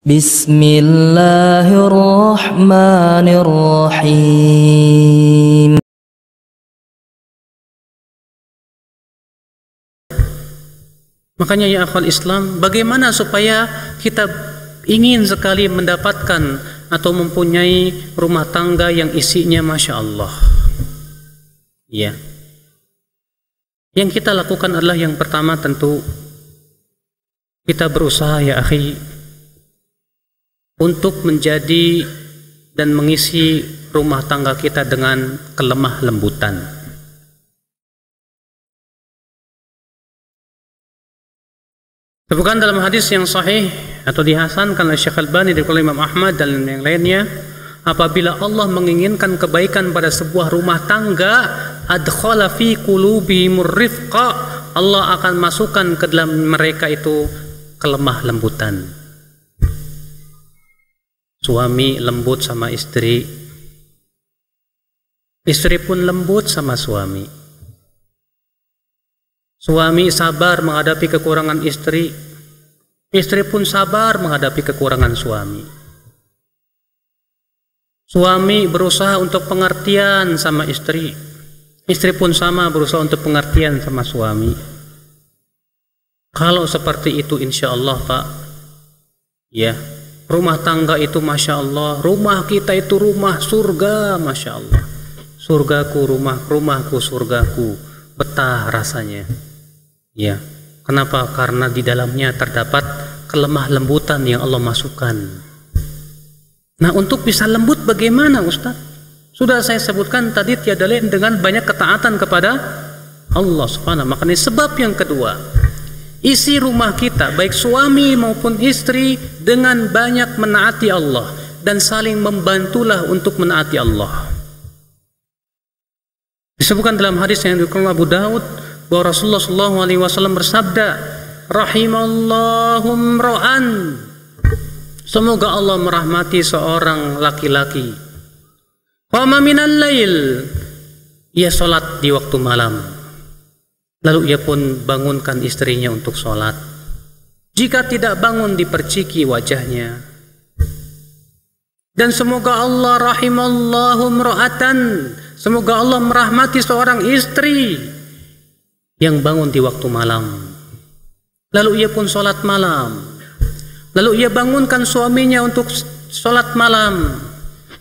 Bismillahirrahmanirrahim. Makanya ya akhwal Islam, bagaimana supaya kita ingin sekali mendapatkan atau mempunyai rumah tangga yang isinya Masya Allah. Ya. Yang kita lakukan adalah yang pertama tentu kita berusaha ya akhi untuk menjadi dan mengisi rumah tangga kita dengan kelemah lembutan. Sebutkan dalam hadis yang sahih atau dihasankan oleh Syekh Al-Albani dari Imam Ahmad dan yang lainnya, apabila Allah menginginkan kebaikan pada sebuah rumah tangga, adkhala fi qulubihimur rifqa, Allah akan masukkan ke dalam mereka itu kelemah lembutan. Suami lembut sama istri, istri pun lembut sama suami. Suami sabar menghadapi kekurangan istri, istri pun sabar menghadapi kekurangan suami. Suami berusaha untuk pengertian sama istri, istri pun sama berusaha untuk pengertian sama suami. Kalau seperti itu insya Allah Pak, ya, rumah tangga itu Masya Allah, rumah kita itu rumah surga Masya Allah. Surgaku rumahku surgaku, betah rasanya. Ya, kenapa? Karena di dalamnya terdapat kelemah lembutan yang Allah masukkan. Nah, untuk bisa lembut bagaimana Ustaz? Sudah saya sebutkan tadi, tiada lain dengan banyak ketaatan kepada Allah Subhanahu. Makanya sebab yang kedua, isi rumah kita baik suami maupun istri dengan banyak menaati Allah dan saling membantulah untuk menaati Allah. Disebutkan dalam hadis yang diriwayatkan Abu Daud bahwa Rasulullah SAW bersabda, Rahimallahum ra'an, semoga Allah merahmati seorang laki-laki, qama minal lail, ia salat di waktu malam, lalu ia pun bangunkan istrinya untuk sholat. Jika tidak bangun, diperciki wajahnya. Dan semoga Allah rahimallahu mra'atan, semoga Allah merahmati seorang istri yang bangun di waktu malam, lalu ia pun sholat malam, lalu ia bangunkan suaminya untuk sholat malam.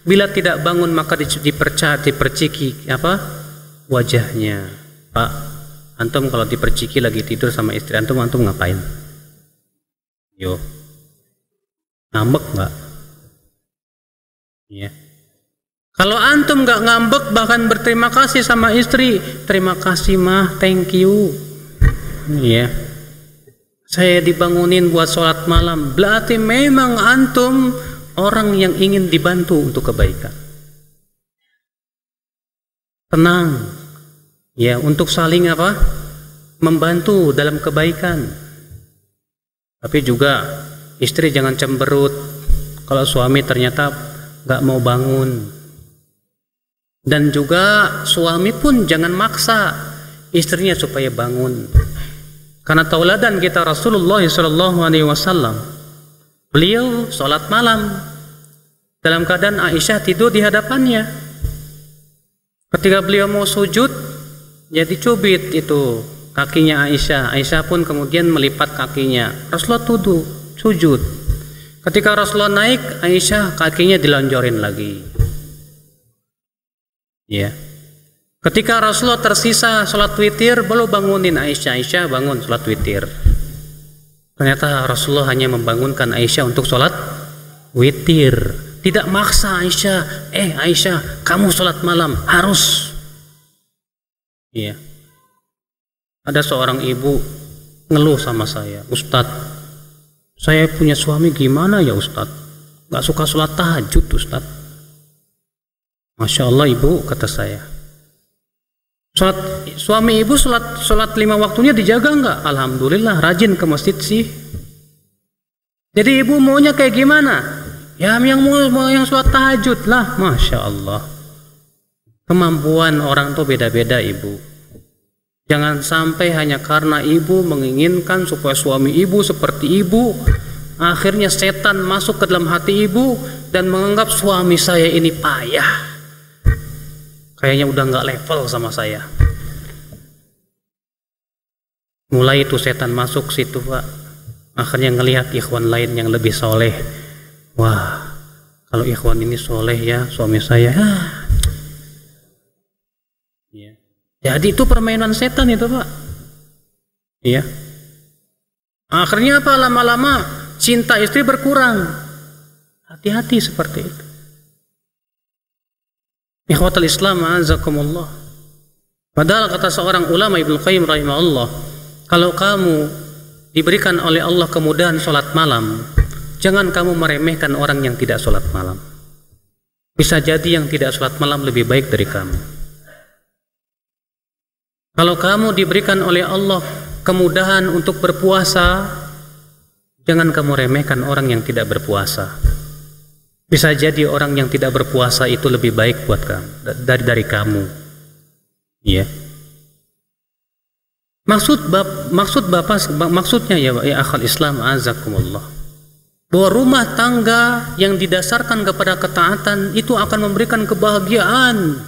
Bila tidak bangun maka diperciki wajahnya. Pak, antum kalau diperciki lagi tidur sama istri antum ngapain? Yo, ngambek nggak? Ya. Kalau antum nggak ngambek bahkan berterima kasih sama istri, terima kasih mah, thank you. Ya. Saya dibangunin buat sholat malam, berarti memang antum orang yang ingin dibantu untuk kebaikan. Tenang, ya, untuk saling membantu dalam kebaikan. Tapi juga istri jangan cemberut kalau suami ternyata nggak mau bangun. Dan juga suami pun jangan maksa istrinya supaya bangun. Karena tauladan kita Rasulullah SAW, beliau sholat malam dalam keadaan Aisyah tidur di hadapannya. Ketika beliau mau sujud, jadi cubit itu kakinya Aisyah. Aisyah pun kemudian melipat kakinya. Rasulullah sujud. Ketika Rasulullah naik, Aisyah kakinya dilonjorin lagi. Ya. Ketika Rasulullah tersisa sholat witir, baru bangunin Aisyah. Aisyah bangun sholat witir. Ternyata Rasulullah hanya membangunkan Aisyah untuk sholat witir. Tidak maksa Aisyah. Aisyah, kamu sholat malam harus. Iya. Ada seorang ibu ngeluh sama saya, Ustadz, saya punya suami gimana ya Ustadz? Gak suka sholat tahajud Ustadz. Masya Allah ibu, kata saya. Suami ibu sholat 5 waktunya dijaga nggak? Alhamdulillah, rajin ke masjid sih. Jadi ibu maunya kayak gimana? Ya yang mau yang sholat tahajud lah. Masya Allah. Kemampuan orang tuh beda-beda ibu. Jangan sampai hanya karena ibu menginginkan supaya suami ibu seperti ibu, Akhirnya setan masuk ke dalam hati ibu dan menganggap suami saya ini payah, kayaknya udah nggak level sama saya. Mulai itu setan masuk situ, Pak. Akhirnya ngelihat ikhwan lain yang lebih soleh. Wah, kalau ikhwan ini soleh ya, suami saya. Ya. Jadi itu permainan setan itu, Pak. Iya. Akhirnya apa? Lama-lama cinta istri berkurang. Hati-hati seperti itu. Ikhwatul Islam, azakumullah. Padahal kata seorang ulama Ibnu Qayyim rahimahullah, kalau kamu diberikan oleh Allah kemudahan sholat malam, jangan kamu meremehkan orang yang tidak sholat malam. Bisa jadi yang tidak sholat malam lebih baik dari kamu. Kalau kamu diberikan oleh Allah kemudahan untuk berpuasa, jangan kamu remehkan orang yang tidak berpuasa. Bisa jadi orang yang tidak berpuasa itu lebih baik buat kamu dari kamu. Iya. Maksudnya ya akhal Islam azakumullah, bahwa rumah tangga yang didasarkan kepada ketaatan itu akan memberikan kebahagiaan.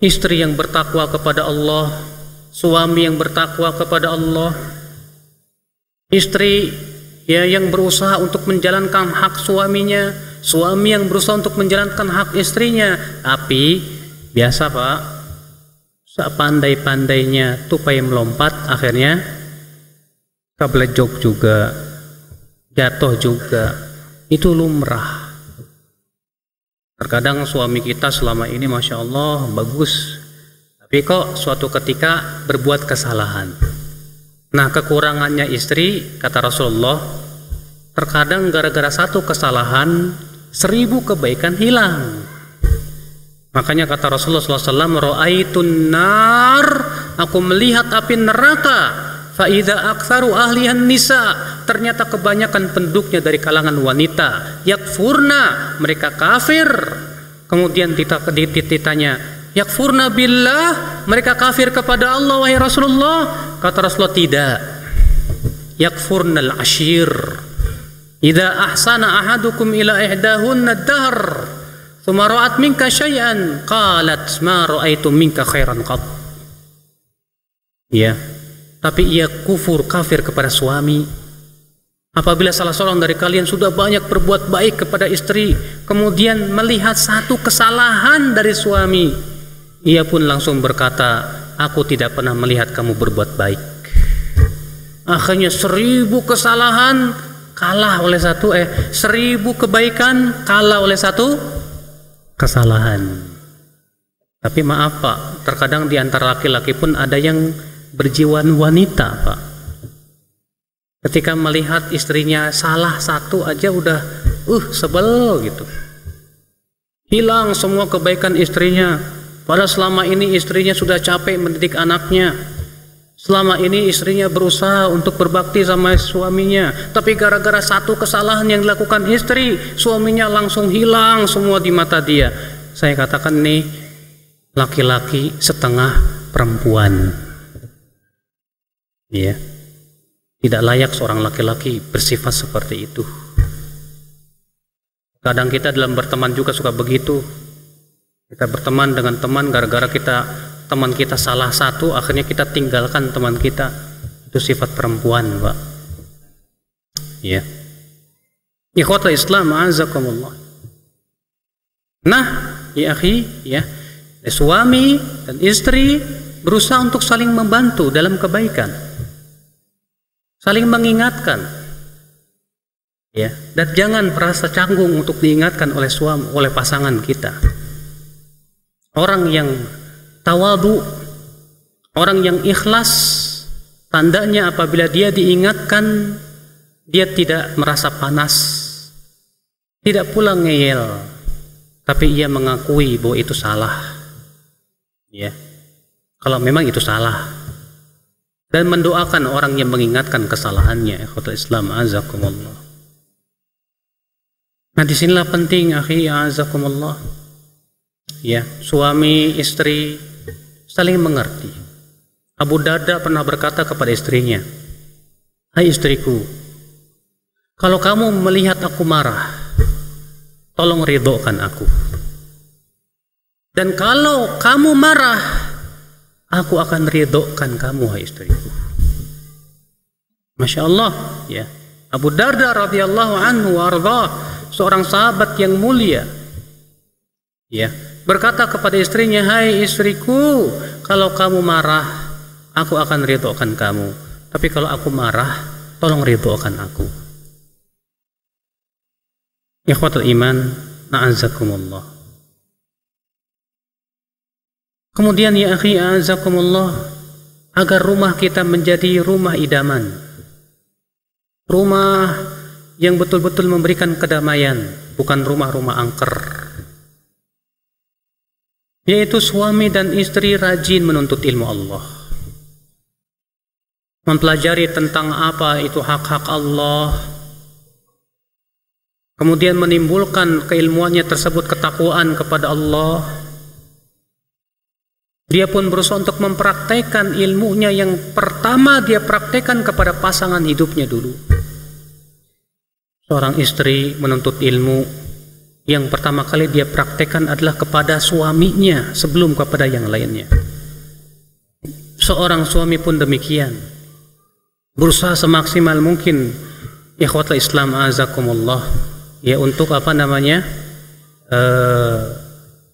Istri yang bertakwa kepada Allah, suami yang bertakwa kepada Allah, istri ya yang berusaha untuk menjalankan hak suaminya, suami yang berusaha untuk menjalankan hak istrinya. Tapi biasa, Pak, sepandai-pandainya tupai melompat, akhirnya keblejok juga, jatuh juga. Itu lumrah. Terkadang suami kita selama ini Masya Allah bagus, tapi kok suatu ketika berbuat kesalahan. Nah, kekurangannya istri, kata Rasulullah, terkadang gara-gara satu kesalahan 1000 kebaikan hilang. Makanya kata Rasulullah SAW, ra'aitun nar, aku melihat api neraka, fa'idha aktsaru ahlihan nisa, ternyata kebanyakan penduduknya dari kalangan wanita, yakfurna, mereka kafir. Kemudian ditanya, yakfurna billah, mereka kafir kepada Allah wahai Rasulullah. Kata Rasulullah, tidak, yakfurnal ashir, idza ahsana ahadukum ila ihdahunna dahr thumma ra'at minka syai'an qalat ma ra'aitu minka khairan qat. Ya, tapi ia kafir kepada suami apabila salah seorang dari kalian sudah banyak berbuat baik kepada istri, kemudian melihat satu kesalahan dari suami, ia pun langsung berkata, aku tidak pernah melihat kamu berbuat baik. Akhirnya 1000 kesalahan kalah oleh 1000 kebaikan kalah oleh 1 kesalahan. Tapi maaf, Pak, terkadang di antara laki-laki pun ada yang berjiwa wanita, Pak. Ketika melihat istrinya salah satu aja udah sebel gitu. Hilang semua kebaikan istrinya. Padahal selama ini istrinya sudah capek mendidik anaknya. Selama ini istrinya berusaha untuk berbakti sama suaminya. Tapi gara-gara satu kesalahan yang dilakukan istri, suaminya langsung hilang semua di mata dia. Saya katakan nih, laki-laki setengah perempuan. Iya. Tidak layak seorang laki-laki bersifat seperti itu. Kadang kita dalam berteman juga suka begitu. Kita berteman dengan teman, gara-gara teman kita salah satu, akhirnya kita tinggalkan teman kita. Itu sifat perempuan, Pak. Ya. Ikhwatul Islam, azakumullah. Nah, ya akhi, ya, suami dan istri berusaha untuk saling membantu dalam kebaikan, saling mengingatkan, ya, dan jangan merasa canggung untuk diingatkan oleh suami, oleh pasangan kita. Orang yang tawadu, orang yang ikhlas, tandanya apabila dia diingatkan, dia tidak merasa panas, tidak pula ngeyel, tapi ia mengakui bahwa itu salah, ya, kalau memang itu salah, dan mendoakan orang yang mengingatkan kesalahannya. Ikhwatul Islam, azakumullah. Nah, disinilah penting, akhi, azakumullah, ya, suami istri saling mengerti. Abu Darda pernah berkata kepada istrinya, hai istriku, kalau kamu melihat aku marah, tolong ridhokan aku. Dan kalau kamu marah, aku akan ridhokan kamu, hai istriku. Masya Allah, ya. Abu Darda radhiyallahu anhu warda, seorang sahabat yang mulia, ya, berkata kepada istrinya, hai istriku, kalau kamu marah, aku akan ridhokan kamu. Tapi kalau aku marah, tolong ridhokan aku. Ikhwatul iman, na'azakumullah. Kemudian ya akhi, a'azakumullah, agar rumah kita menjadi rumah idaman, rumah yang betul-betul memberikan kedamaian, bukan rumah-rumah angker, yaitu suami dan istri rajin menuntut ilmu Allah, mempelajari tentang apa itu hak-hak Allah, kemudian menimbulkan keilmuannya tersebut ketakwaan kepada Allah. Dia pun berusaha untuk mempraktekkan ilmunya yang pertama dia praktekkan kepada pasangan hidupnya dulu. Seorang istri menuntut ilmu, yang pertama kali dia praktekkan adalah kepada suaminya sebelum kepada yang lainnya. Seorang suami pun demikian, berusaha semaksimal mungkin, ikhwatul Islam azakumullah, ya, untuk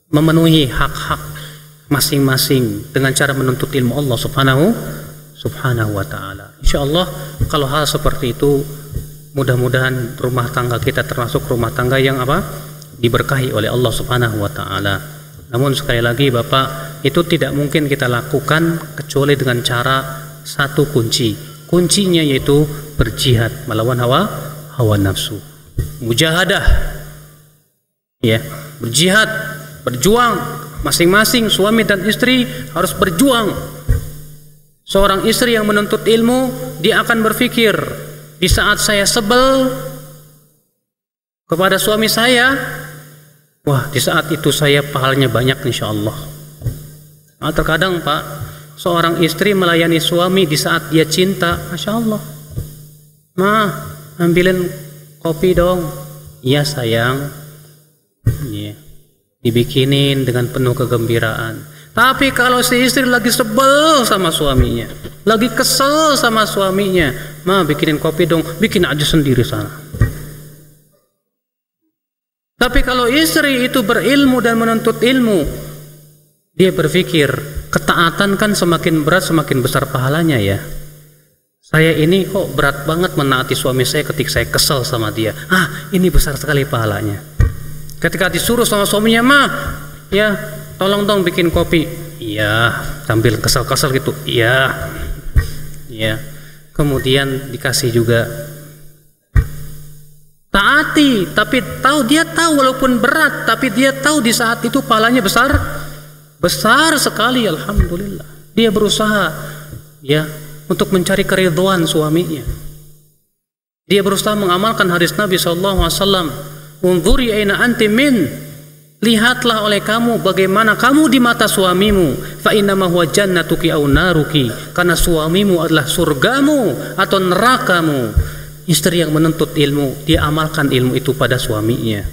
memenuhi hak-hak masing-masing dengan cara menuntut ilmu Allah subhanahu wa ta'ala. Insyaallah kalau hal seperti itu, mudah-mudahan rumah tangga kita termasuk rumah tangga yang diberkahi oleh Allah subhanahu wa ta'ala. Namun sekali lagi Bapak, itu tidak mungkin kita lakukan kecuali dengan cara satu kunci. Kuncinya yaitu berjihad melawan hawa nafsu, mujahadah, ya, berjihad, berjuang. Masing-masing suami dan istri harus berjuang. Seorang istri yang menuntut ilmu, dia akan berpikir, di saat saya sebel kepada suami saya, wah, di saat itu saya pahalanya banyak insyaallah. Nah, terkadang Pak, seorang istri melayani suami di saat dia cinta, Masya Allah, ambilin kopi dong. Iya sayang, iya, dibikinin dengan penuh kegembiraan. Tapi kalau si istri lagi sebel sama suaminya, lagi kesel sama suaminya, bikinin kopi dong, bikin aja sendiri sana. Tapi kalau istri itu berilmu dan menuntut ilmu, dia berpikir, ketaatan kan semakin berat semakin besar pahalanya ya. Saya ini kok berat banget menaati suami saya ketika saya kesel sama dia. Ini besar sekali pahalanya. Ketika disuruh sama suaminya, ya tolong dong bikin kopi, iya, sambil kesal-kesal gitu, iya, kemudian dikasih juga, taati, tapi dia tahu walaupun berat, tapi dia tahu di saat itu pahalanya besar sekali, alhamdulillah. Dia berusaha, ya, untuk mencari keridhaan suaminya. Dia berusaha mengamalkan hadis Nabi SAW. Unzuri aina anti min, lihatlah oleh kamu bagaimana kamu di mata suamimu. Fa innama huwa jannatuki aw naruki, karena suamimu adalah surgamu atau nerakamu. Istri yang menuntut ilmu, dia amalkan ilmu itu pada suaminya.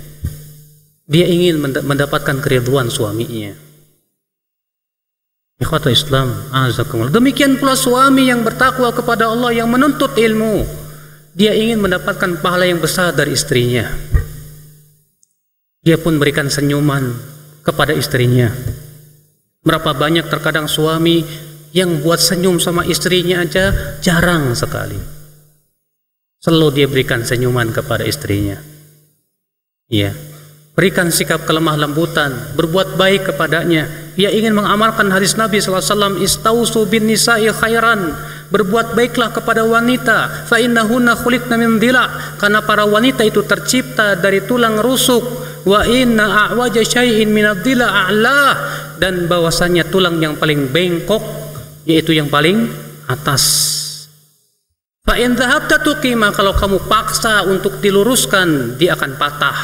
Dia ingin mendapatkan keridhaan suaminya. Ikhwatul Islam azakumullah. Demikian pula suami yang bertakwa kepada Allah, yang menuntut ilmu, dia ingin mendapatkan pahala yang besar dari istrinya. Dia pun berikan senyuman kepada istrinya. Berapa banyak terkadang suami yang buat senyum sama istrinya aja jarang sekali. Selalu dia berikan senyuman kepada istrinya. Ya, berikan sikap kelemah lembutan, berbuat baik kepadanya. Dia ingin mengamalkan hadis Nabi SAW, istausu bin nisa'i khairan, berbuat baiklah kepada wanita, fa innahunna khuliqna min dhila, karena para wanita itu tercipta dari tulang rusuk. Wa inna a'waja syai'in minad dhila a'lah, dan bahwasanya tulang yang paling bengkok yaitu yang paling atas. Fa in dhahabta tuqima, kalau kamu paksa untuk diluruskan, dia akan patah.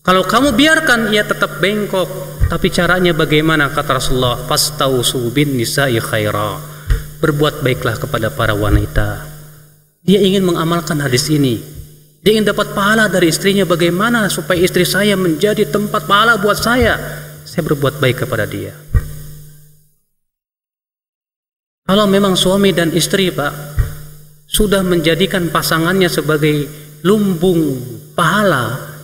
Kalau kamu biarkan, ia tetap bengkok. Tapi caranya bagaimana? Kata Rasulullah, fastausu bin nisa'i khaira, berbuat baiklah kepada para wanita. Dia ingin mengamalkan hadis ini. Dia ingin dapat pahala dari istrinya. Bagaimana supaya istri saya menjadi tempat pahala buat saya? Saya berbuat baik kepada dia. Kalau memang suami dan istri, Pak, sudah menjadikan pasangannya sebagai lumbung pahala,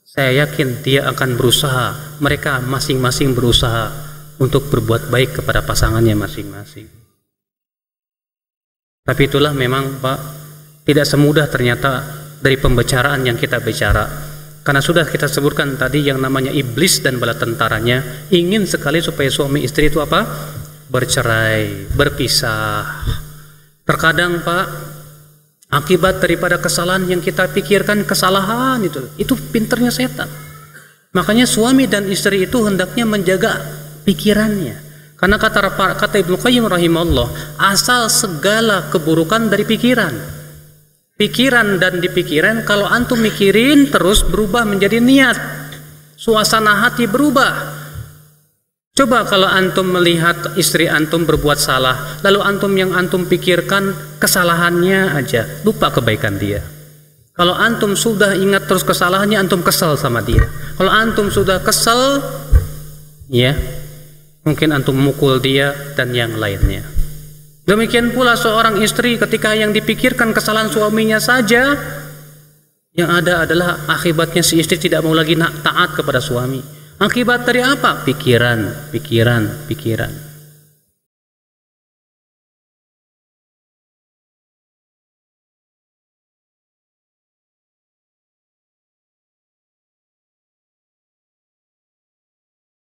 saya yakin dia akan berusaha, mereka masing-masing berusaha untuk berbuat baik kepada pasangannya masing-masing. Tapi itulah memang, Pak, tidak semudah ternyata dari pembicaraan yang kita bicara. Karena sudah kita sebutkan tadi yang namanya iblis dan bala tentaranya ingin sekali supaya suami istri itu apa? Bercerai, berpisah. Terkadang, Pak, akibat daripada kesalahan yang kita pikirkan, kesalahan itu pinternya setan. Makanya suami dan istri itu hendaknya menjaga pikirannya. Karena kata Ibnu Qayyim rahimahullah, asal segala keburukan dari pikiran. Pikiran dan di pikiran, kalau antum mikirin terus berubah menjadi niat, suasana hati berubah. Coba kalau antum melihat istri antum berbuat salah, lalu yang antum pikirkan kesalahannya aja, lupa kebaikan dia. Kalau antum sudah ingat terus kesalahannya, antum kesal sama dia. Kalau antum sudah kesal, ya mungkin antum mukul dia dan yang lainnya. Demikian pula seorang istri ketika yang dipikirkan kesalahan suaminya saja, yang ada adalah akibatnya si istri tidak mau lagi taat kepada suami. Akibat dari apa? Pikiran.